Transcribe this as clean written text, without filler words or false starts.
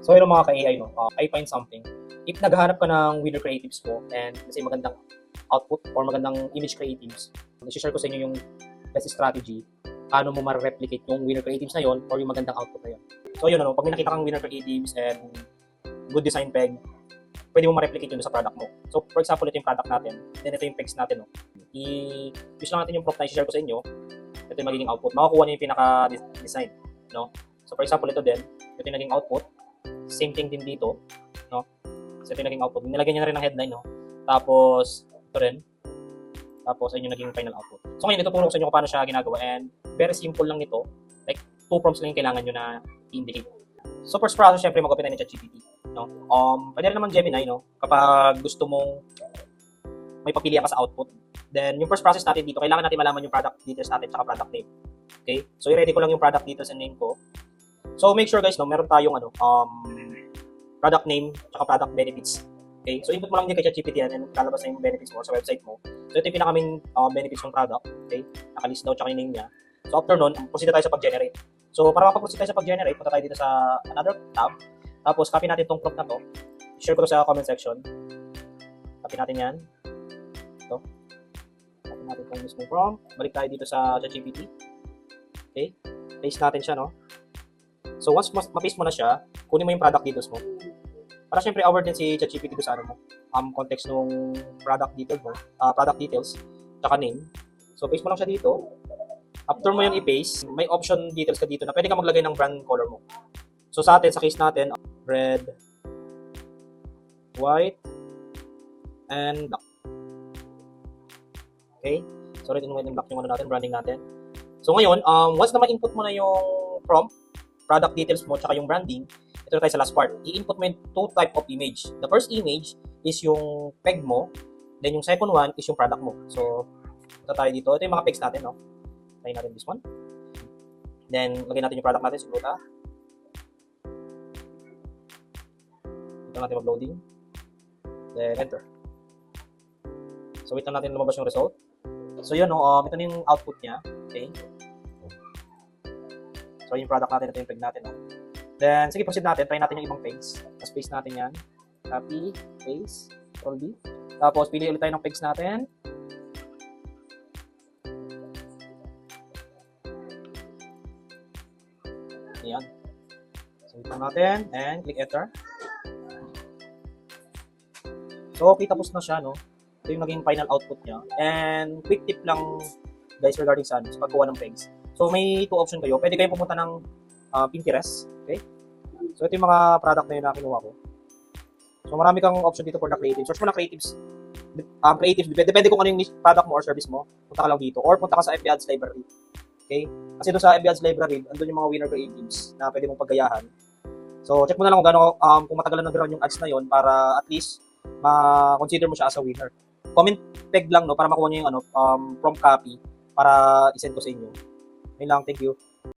So yun mga ka-AI, no? I find something. If naghahanap ka ng winner creatives ko and kasi magandang output or magandang image creatives, i-share ko sa inyo yung best strategy paano mo ma-replicate yung winner creatives na yon or yung magandang output na yon. So yun, ano, pag may nakita kang winner creatives and good design peg, pwede mo ma-replicate yun sa product mo. So for example, ito yung product natin, then ito yung pegs natin. No? I-use lang natin yung prompt na i-share ko sa inyo, ito yung magiging output. Makakuha niyo yung pinaka-design. No? So for example, ito din, ito yung naging output. Same thing din dito. No? So ito yung naging output. Nilagyan niya na rin ng headline. No? Tapos, ito rin. Tapos, ayun yung naging final output. So ngayon, ituturo ko sa inyo kung paano siya ginagawa. And very simple lang nito. Like, 2 prompts lang yung kailangan nyo na i-indicate. So first process, syempre, mag-open tayo ng ChatGPT. No? Pwede rin naman Gemini, no? Kapag gusto mong may papilian ka sa output. Then, yung first process natin dito, kailangan natin malaman yung product details natin at product name. Okay? So, i-ready ko lang yung product details and name ko. So, make sure guys, no, meron tayong product name at product benefits. Okay? So, input mo lang din kay ChatGPT yan and lalabas na yung benefits mo sa website mo. So, ito yung pinaka-main benefits ng product. Okay? Nakalist daw tsaka yung name niya. So, after nun, proceed tayo sa pag-generate. So, para makapag-proceed tayo sa pag-generate, punta tayo dito sa another tab. Tapos, copy natin itong prompt na to. Share ko to sa comment section. Copy natin yan. Ito. Copy natin itong mismong prompt. Balik tayo dito sa ChatGPT. Okay? Paste natin siya, no? So, once ma-paste mo na siya, kunin mo yung product details mo. Para syempre aware din si ChatGPT sa ano mo, context ng product details mo, product details, tsaka name. So, paste mo lang siya dito. After mo yun i-paste, may option details ka dito na pwede ka maglagay ng brand color mo. So, sa atin, sa case natin, red, white, and black. Okay? So, red and white and black yung ano natin, branding natin. So, ngayon, once na ma-input mo na yung prompt, product details mo, tsaka yung branding, ito na tayo sa last part. I-input mo yung 2 type of image. The first image is yung peg mo, then yung second one is yung product mo. So, ito tayo dito. Ito yung mga pegs natin, no? Try natin this one. Then, lagay natin yung product natin, siguro ta. Ito natin mag-loading. Then, enter. So, wait lang natin lumabas yung result. So, yun, no? Ito na yung output niya. Okay? So, yung product natin, ito yung peg natin, no? Then, sige, proceed natin. Try natin yung ibang pegs. Tapos, paste natin yan. Copy, paste, Ctrl V. Tapos, pili ulit tayo ng pegs natin. Ayan. So, ito natin. And, click enter. So, okay, tapos na siya, no? Ito yung naging final output niya. And, quick tip lang, guys, regarding sa pagkuha ng pegs. So, may 2 option kayo. Pwede kayong pumunta ng Pinterest. Okay? So, ito yung mga product na yun na kinuha ko. So, marami kang option dito for the creative. Search mo na creatives. Creatives. Depende kung ano yung product mo or service mo. Punta ka lang dito. Or punta ka sa FB Ads Library. Okay? Kasi doon sa FB Ads Library, andun yung mga winner creatives na pwede mong paggayahan. So, check mo na lang kung gaano, kung matagalan na ground yung ads na yon para at least ma-consider mo siya as a winner. Comment peg lang, no, para makuha nyo yung prompt copy para isend ko sa inyo. Yun lang. Thank you.